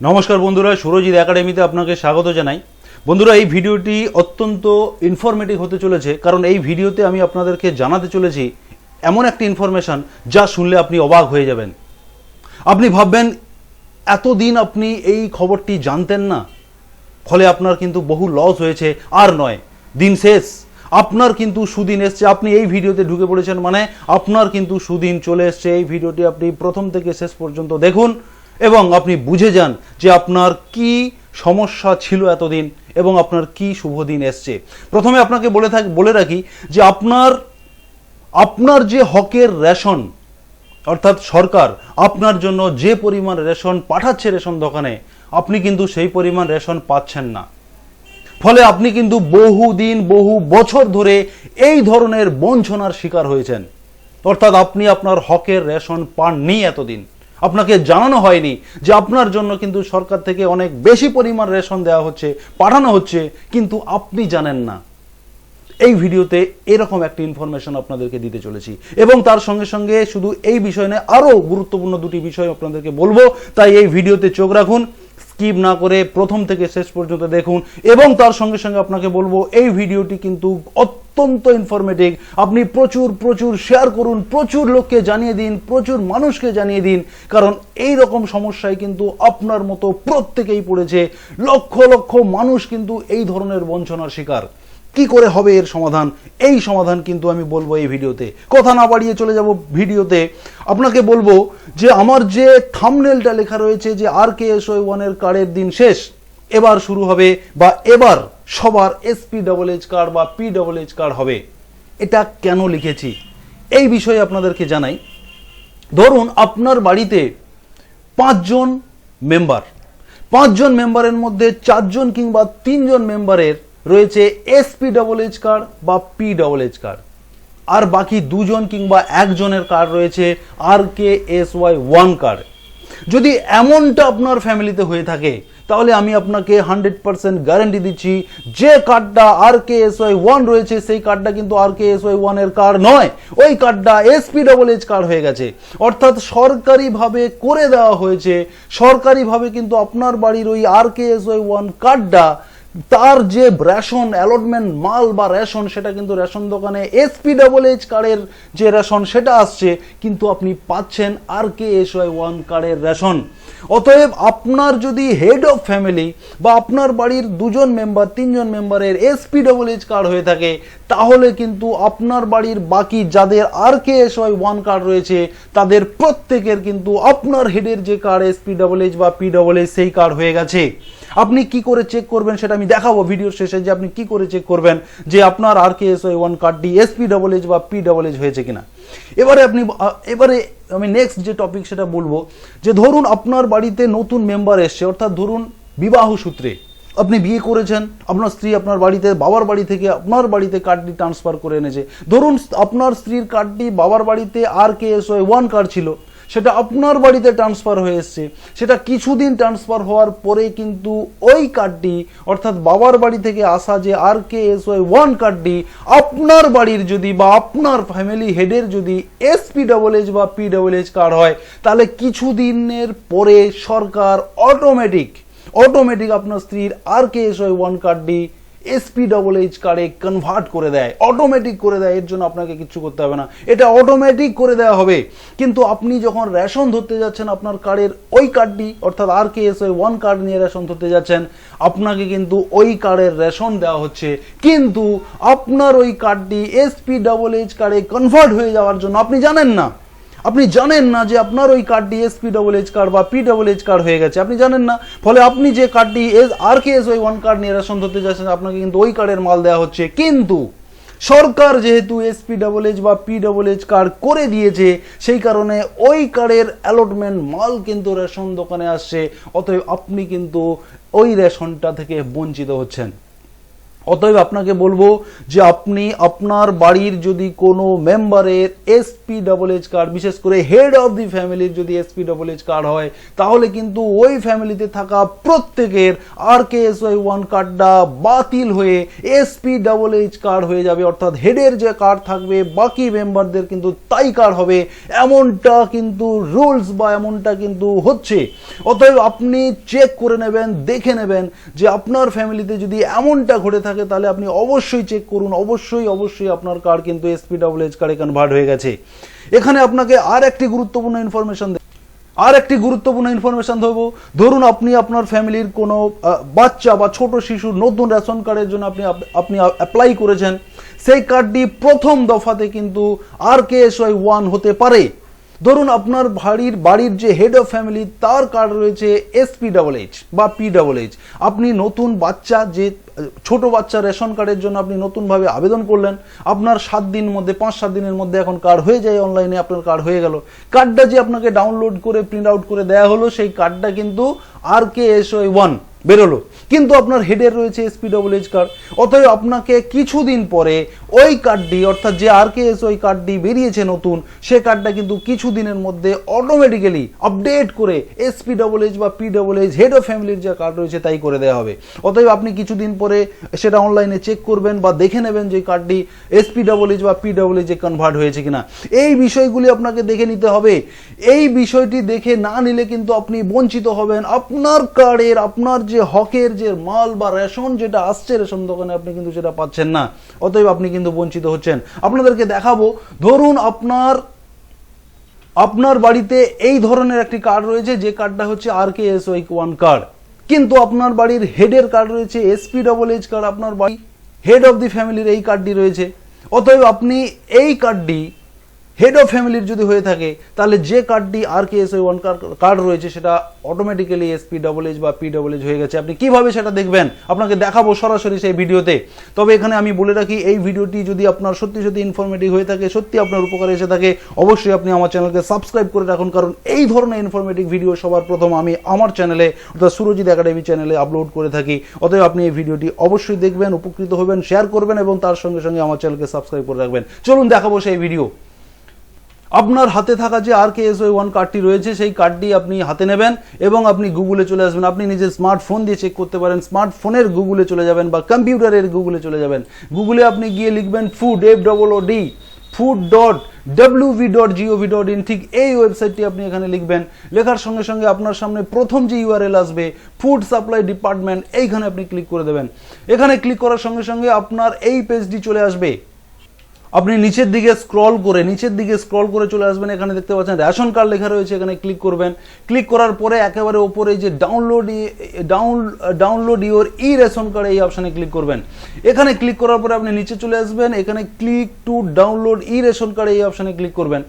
নমস্কার বন্ধুরা, সুরজিৎ একাডেমিতে আপনাকে স্বাগত জানাই। বন্ধুরা, এই ভিডিওটি অত্যন্ত ইনফরমেটিভ হতে চলেছে, কারণ এই ভিডিওতে আমি আপনাদেরকে জানাতে চলেছি এমন একটি ইনফরমেশন যা শুনলে আপনি অবাক হয়ে যাবেন। আপনি ভাববেন এতদিন আপনি এই খবরটি জানতেন না, ফলে আপনার কিন্তু বহু লস হয়েছে। আর নয়, দিন শেষ, আপনার কিন্তু সুদিন এসছে। আপনি এই ভিডিওতে ঢুকে পড়েছেন মানে আপনার কিন্তু সুদিন চলে এসছে। এই ভিডিওটি আপনি প্রথম থেকে শেষ পর্যন্ত দেখুন এবং আপনি বুঝে যান যে আপনার কি সমস্যা ছিল এতদিন এবং আপনার কি শুভ দিন এসছে। প্রথমে আপনাকে বলে রাখি যে আপনার যে হকের রেশন, অর্থাৎ সরকার আপনার জন্য যে পরিমাণ রেশন পাঠাচ্ছে রেশন দোকানে, আপনি কিন্তু সেই পরিমাণ রেশন পাচ্ছেন না। ফলে আপনি কিন্তু বহু বছর ধরে এই ধরনের বঞ্চনার শিকার হয়েছেন। অর্থাৎ আপনি আপনার হকের রেশন পাননি এতদিন। আপনাকে জানানো হয়নি যে আপনার জন্য কিন্তু সরকার থেকে অনেক বেশি পরিমাণ রেশন দেওয়া হচ্ছে, পাঠানো হচ্ছে, কিন্তু আপনি জানেন না। এই ভিডিওতে এরকম একটা ইনফরমেশন আপনাদেরকে দিতে চলেছি এবং তার সঙ্গে সঙ্গে শুধু এই বিষয় নয়, আরও গুরুত্বপূর্ণ দুটি বিষয় আপনাদেরকে বলবো। তাই এই ভিডিওতে চোখ রাখুন, স্কিপ না করে প্রথম থেকে শেষ পর্যন্ত দেখুন। এবং তার সঙ্গে সঙ্গে আপনাকে বলবো এই ভিডিওটি কিন্তু অত্যন্ত ইনফরমেটিভ। আপনি প্রচুর শেয়ার করুন, প্রচুর লোককে জানিয়ে দিন, প্রচুর মানুষকে জানিয়ে দিন, কারণ এই রকম সমস্যায় কিন্তু আপনার মতো প্রত্যেকেই পড়েছে। লক্ষ লক্ষ মানুষ কিন্তু এই ধরনের বঞ্চনার শিকার। কি করে হবে এর সমাধান? এই সমাধান কিন্তু আমি বলবো এই ভিডিওতে। কথা না বাড়িয়ে চলে যাব ভিডিওতে। আপনাকে বলবো যে আমার যে থাম্বনেলটা লেখা রয়েছে যে RKSY1 এর কার্ডের দিন শেষ, এবার শুরু হবে বা এবার সবার SPHH কার্ড বা PHH কার্ড হবে। এটা কেন লিখেছি এই বিষয়ে আপনাদেরকে জানাই। ধরুন আপনার বাড়িতে 5 জন মেম্বারের মধ্যে 4 জন কিংবা 3 জন মেম্বারের রয়েছে SPHH কার্ড বা PHH কার্ড, আর বাকি 2 জন কিংবা 1 জনের কার্ড রয়েছে RKSY1 কার্ড। যদি এমনটা আপনার ফ্যামিলিতে হয়ে থাকে, তাহলে আমি আপনাকে 100% গ্যারান্টি দিচ্ছি যে কার্ডটা RKSY1 রয়েছে সেই কার্ডটা কিন্তু RKSY1 এর কার্ড নয়, ওই কার্ডটা SPHH কার্ড হয়ে গেছে। অর্থাৎ সরকারিভাবে করে দেওয়া হয়েছে, সরকারিভাবে কিন্তু আপনার বাড়ির ওই RKSY1 কার্ডটা, তার যে রেশন অ্যালটমেন্ট মাল বা রেশন, সেটা কিন্তু রেশন দোকানে SPHH কার্ডের যে রেশন সেটা আসছে, কিন্তু আপনি পাচ্ছেন RKSY1 কার্ডের রেশন। অতএব আপনার যদি হেড অফ ফ্যামিলি বা আপনার বাড়ির 2 জন মেম্বার 3 জন মেম্বারের SPHH কার্ড হয়ে থাকে, তাহলে কিন্তু আপনার বাড়ির বাকি যাদের RKSY1 কার্ড রয়েছে তাদের প্রত্যেকের কিন্তু আপনার হেডের যে কার্ড SPHH বা PHH সেই কার্ড হয়ে গেছে। আপনি কি করে চেক করবেন সেটা আমি দেখাবো ভিডিওর শেষে, যে আপনি কি করে চেক করবেন যে আপনার RKSY1 কার্ডটি SPHH বা PHH হয়েছে কিনা। এবারে আমি নেক্সট যে টপিক সেটা বলবো, যে ধরুন আপনার বাড়িতে নতুন মেম্বার এসছে, অর্থাৎ ধরুন বিবাহ সূত্রে আপনি বিয়ে করেছেন, আপনার স্ত্রী আপনার বাড়িতে বাবার বাড়ি থেকে আপনার বাড়িতে কার্ডটি ট্রান্সফার করে এনেছে। ধরুন আপনার স্ত্রীর কার্ডটি বাবার বাড়িতে RKSY1 কার্ড ছিল, সেটা আপনার বাড়িতে ট্রান্সফার হয়ে এসছে। সেটা কিছুদিন ট্রান্সফার হওয়ার পরে কিন্তু ওই কার্ডটি, অর্থাৎ বাবার বাড়ি থেকে আসা যে RKSY1 কার্ডটি আপনার বাড়ির যদি বা আপনার ফ্যামিলি হেডের যদি SPHH বা PHH কার্ড হয়, তাহলে কিছুদিনের পরে সরকার অটোমেটিক আপনার স্ত্রীর RKSY1 কার্ডটি SPHH কার্ডে কনভার্ট করে দেয়, অটোমেটিক করে দেয়। এর জন্য আপনাকে কিছু করতে হবে না, এটা অটোমেটিক করে দেওয়া হবে। কিন্তু আপনি যখন রেশন ধরতে যাচ্ছেন, আপনার কার্ডের ওই কার্ডটি, অর্থাৎ RKSY1 কার্ড নিয়ে রেশন ধরতে যাচ্ছেন, আপনাকে কিন্তু ওই কার্ডের রেশন দেওয়া হচ্ছে, কিন্তু আপনার ওই কার্ডটি SPHH কার্ডে কনভার্ট হয়ে যাওয়ার জন্য আপনি জানেন না যে আপনার ওই কার্ডটি SPHH কার্ড বা PHH কার্ড হয়ে গেছে, আপনি জানেন না। ফলে আপনি যে কার্ডটি RKSY1 কার্ড নিয়ে রেশন ধরতে যাচ্ছেন, আপনাকে কিন্তু ওই কার্ডের মাল দেওয়া হচ্ছে। কিন্তু সরকার যেহেতু SPHH বা PHH কার্ড করে দিয়েছে, সেই কারণে ওই কার্ডের অ্যালটমেন্ট মাল কিন্তু রেশন দোকানে আসছে। অতএব আপনি কিন্তু ওই রেশনটা থেকে বঞ্চিত হচ্ছেন। অতএব আপনাকে বলবো যে আপনি আপনার বাড়ির যদি কোনো মেম্বারের SPEED কার্ড, বিশেষ করে হেড অফ দি ফ্যামিলির যদি SPEED কার্ড হয়, তাহলে কিন্তু ওই ফ্যামিলিতে থাকা প্রত্যেকের RKSY1 কার্ডটা বাতিল হয়ে SPEED কার্ড হয়ে যাবে, অর্থাৎ হেডের যে কার্ড থাকবে বাকি মেম্বারদের কিন্তু তাই কার্ড হবে, এমনটা কিন্তু রুলস বা এমনটা কিন্তু হচ্ছে। অতএব আপনি চেক করে নেবেন, দেখে নেবেন যে আপনার ফ্যামিলিতে যদি এমনটা ঘটে থাকে তাহলে আপনি অবশ্যই চেক করুন, অবশ্যই আপনার কার্ড কিন্তু SPEED কার্ডে কনভার্ট হয়ে গেছে। এখানে আপনাকে আর একটি গুরুত্বপূর্ণ ইনফরমেশন দেবো। ধরুন আপনি আপনার ফ্যামিলির কোনো বাচ্চা বা ছোট শিশুর নতুন রেশন কার্ডের জন্য আপনি অ্যাপ্লাই করেছেন, সেই কার্ডটি প্রথম দফাতে কিন্তু RKSY1 হতে পারে। ধরুন আপনার বাড়ির যে হেড অফ ফ্যামিলি তার কার্ড রয়েছে SPEED বা PEE, আপনি নতুন বাচ্চা, যে ছোট বাচ্চা রেশন কার্ডের জন্য আপনি নতুনভাবে আবেদন করলেন, আপনার 5-7 দিনের মধ্যে এখন কার্ড হয়ে যায়, অনলাইনে আপনার কার্ড হয়ে গেল। কার্ডটা যে আপনাকে ডাউনলোড করে প্রিন্ট আউট করে দেওয়া হলো, সেই কার্ডটা কিন্তু RKSY1 বেরোলো, কিন্তু আপনার হেডের রয়েছে SPEED কার্ড। অতএব আপনাকে কিছুদিন পরে ওই কার্ডটি, অর্থাৎ যে RKSY কার্ডটি বেরিয়েছে নতুন, সে কার্ডটা কিন্তু কিছুদিনের মধ্যে অটোমেটিক্যালি আপডেট করে SPEED বা PEE হেড অফ ফ্যামিলির যে কার্ড রয়েছে তাই করে দেওয়া হবে। অতএব আপনি কিছুদিন পরে সেটা অনলাইনে চেক করবেন বা দেখে নেবেন যে কার্ডটি SPEED বা PEE কনভার্ট হয়েছে কিনা। এই বিষয়গুলি আপনাকে দেখে নিতে হবে। এই বিষয়টি দেখে না নিলে কিন্তু আপনি বঞ্চিত হবেন, আপনার কার্ডের, আপনার যে হকের যে মাল বা রেশন যেটা আসছে রেশন দোকানে, আপনি কিন্তু সেটা পাচ্ছেন না। অতএব আপনি কিন্তু বঞ্চিত হচ্ছেন। আপনাদেরকে দেখাবো, ধরুন আপনার বাড়িতে এই ধরনের একটি কার্ড রয়েছে, যে কার্ডটা হচ্ছে RKSY1 কার্ড, কিন্তু আপনার বাড়ির হেডের কার্ড রয়েছে SPEED কার্ড, আপনার বাড়ি হেড অফ দি ফ্যামিলির এই কার্ডটি রয়েছে। অতএব আপনি এই কার্ডটি হেড অফ ফ্যামিলির যদি হয়ে থাকে, তাহলে যে কার্ডটি RKSY1 কার্ড রয়েছে সেটা অটোমেটিক্যালি SPEED বা PEE হয়ে গেছে। আপনি কিভাবে সেটা দেখবেন আপনাকে দেখাবো সরাসরি সেই ভিডিওতে। তবে এখানে আমি বলে রাখি, এই ভিডিওটি যদি আপনার সত্যি ইনফরমেটিভ হয়ে থাকে, সত্যি আপনার উপকারে এসে থাকে, অবশ্যই আপনি আমার চ্যানেলকে সাবস্ক্রাইব করে রাখুন, কারণ এই ধরনের ইনফরমেটিভ ভিডিও সবার প্রথম আমি আমার চ্যানেলে, অর্থাৎ সুরজিৎ একাডেমি চ্যানেলে আপলোড করে থাকি। অতএব আপনি এই ভিডিওটি অবশ্যই দেখবেন, উপকৃত হবেন, শেয়ার করবেন এবং তার সঙ্গে সঙ্গে আমার চ্যানেলকে সাবস্ক্রাইব করে রাখবেন। চলুন দেখাবো সেই ভিডিও। আপনার হাতে থাকা যে RKSY1 কার্ডটি রয়েছে, সেই কার্ডটি আপনি হাতে নেবেন এবং আপনি গুগলে চলে আসবেন। আপনি নিজের স্মার্টফোন দিয়ে চেক করতে পারেন, স্মার্টফোনের গুগলে চলে যাবেন বা কম্পিউটারের গুগলে চলে যাবেন। গুগলে আপনি গিয়ে লিখবেন food.wv.gov.in, ঠিক এই ওয়েবসাইটটি আপনি এখানে লিখবেন। লেখার সঙ্গে সঙ্গে আপনার সামনে প্রথম যে URL আসবে, ফুড সাপ্লাই ডিপার্টমেন্ট, এইখানে আপনি ক্লিক করে দেবেন। এখানে ক্লিক করার সঙ্গে সঙ্গে আপনার এই পেজটি চলে আসবে। আপনি নিচের দিকে স্ক্রল করে চলে আসবেন। এখানে দেখতে পাচ্ছেন রেশন কার্ড লেখা রয়েছে, এখানে ক্লিক করবেন। ক্লিক করার পরে একেবারে উপরে যে ডাউনলোড ইওর রেশন কার্ড, এই অপশনে ক্লিক করবেন। এখানে ক্লিক করার পরে আপনি নিচে চলে আসবেন, এখানে click to download ration card, এই অপশনে ক্লিক করবেন।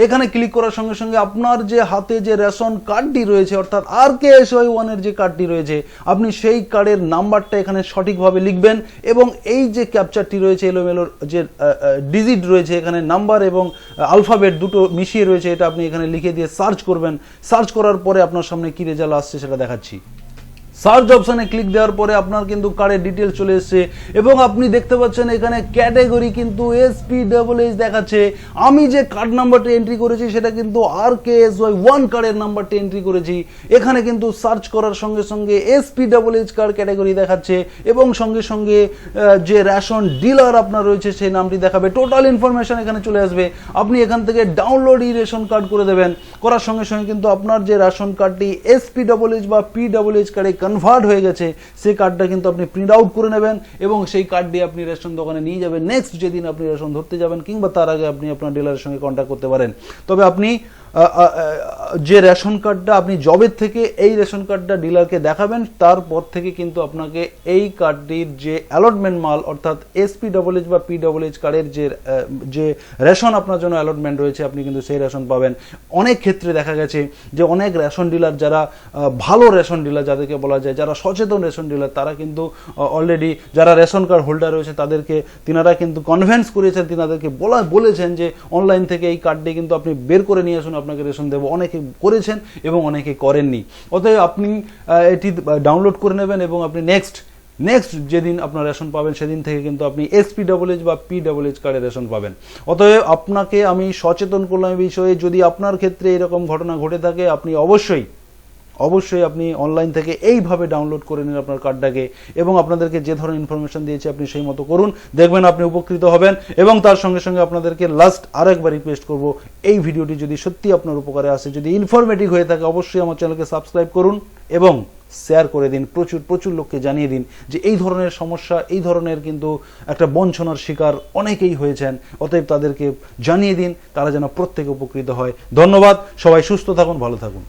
এখানে ক্লিক করার সঙ্গে সঙ্গে আপনার যে হাতে যে রেশন কার্ডটি রয়েছে, অর্থাৎ RKSY1 এর যে কার্ডটি রয়েছে, আপনি সেই কার্ডের নাম্বারটা এখানে সঠিকভাবে লিখবেন এবং এই যে ক্যাপচারটি রয়েছে, এলোমেলোর যে ডিজিট রয়েছে, এখানে নাম্বার এবং আলফাবেট দুটো মিশিয়ে রয়েছে, এটা আপনি এখানে লিখে দিয়ে সার্চ করবেন। সার্চ করার পরে আপনার সামনে কি রেজাল্ট আসছে সেটা দেখাচ্ছি। সার্চ অপশনে ক্লিক দেওয়ার পরে আপনার কিন্তু কার্ডের ডিটেলস চলে এসেছে এবং আপনি দেখতে পাচ্ছেন এখানে ক্যাটাগরি কিন্তু SPEED দেখাচ্ছে। আমি যে কার্ড নাম্বারটা এন্ট্রি করেছি সেটা কিন্তু RKSY1 কার্ডের নাম্বারটা এন্ট্রি করেছি। এখানে কিন্তু সার্চ করার সঙ্গে সঙ্গে SPEED কার্ড ক্যাটাগরি দেখাচ্ছে এবং সঙ্গে সঙ্গে যে রেশন ডিলার আপনার রয়েছে সেই নামটি দেখাবে। টোটাল ইনফরমেশন এখানে চলে আসবে। আপনি এখান থেকে ডাউনলোড রেশন কার্ড করে দেবেন। করার সঙ্গে সঙ্গে কিন্তু আপনার যে রেশন কার্ডটি SPEED বা PEE কার্ডে কনভার্ট হয়ে গেছে, সেই কার্ডটা কিন্তু আপনি প্রিন্ট আউট করে নেবেন এবং সেই কার্ড দিয়ে আপনি রেশন দোকানে নিয়ে যাবেন। নেক্সট যেদিন আপনি রেশন ধরতে যাবেন কিংবা তার আগে আপনি আপনার ডিলারের সঙ্গে কন্ট্যাক্ট করতে পারেন। তবে আপনি যে রেশন কার্ডটা আপনি জবের থেকে এই রেশন কার্ডটা ডিলারকে দেখাবেন, তারপর থেকে কিন্তু আপনাকে এই কার্ডটির যে অ্যালটমেন্ট মাল, অর্থাৎ SPEED বা PEE কার্ডের যে রেশন আপনার জন্য অ্যালটমেন্ট রয়েছে, আপনি কিন্তু সেই রেশন পাবেন। অনেক ক্ষেত্রে দেখা গেছে যে অনেক রেশন ডিলার, যারা ভালো রেশন ডিলার যাদেরকে বলা যায়, যারা সচেতন রেশন ডিলার, তারা কিন্তু অলরেডি যারা রেশন কার্ড হোল্ডার রয়েছে তিনারা কিন্তু কনভিন্স করেছেন, তিনাদেরকে বলেছেন যে অনলাইন থেকে এই কার্ডটি কিন্তু আপনি বের করে নিয়ে আসুন, আপনাকে রেশন দেবো। অনেকে করেছেন এবং অনেকে করেননি। অতএব আপনি এটি ডাউনলোড করে নেবেন এবং আপনি নেক্সট নেক্সট যেদিন আপনার রেশন পাবেন সেদিন থেকে কিন্তু আপনি SPEECH বা PEECH কার্ডের রেশন পাবেন। অতএব আপনাকে আমি সচেতন করলাম এই বিষয়ে। যদি আপনার ক্ষেত্রে এরকম ঘটনা ঘটে থাকে আপনি অবশ্যই আপনি অনলাইন থেকে এইভাবে ডাউনলোড করে নিন আপনার কার্ডটাকে, এবং আপনাদেরকে যে ধরনের ইনফরমেশন দিয়েছি আপনি সেই মতো করুন, দেখবেন আপনি উপকৃত হবেন। এবং তার সঙ্গে সঙ্গে আপনাদেরকে লাস্ট আরেকবার রিকোয়েস্ট করব, এই ভিডিওটি যদি সত্যি আপনার উপকারে আসে, যদি ইনফরমেটিভ হয়ে থাকে, অবশ্যই আমার চ্যানেলকে সাবস্ক্রাইব করুন এবং শেয়ার করে দিন, প্রচুর লোককে জানিয়ে দিন যে এই ধরনের সমস্যা, এই ধরনের কিন্তু একটা বঞ্চনার শিকার অনেকেই হয়েছেন। অতএব তাদেরকে জানিয়ে দিন, তারা যেন প্রত্যেকে উপকৃত হয়। ধন্যবাদ, সবাই সুস্থ থাকুন, ভালো থাকুন।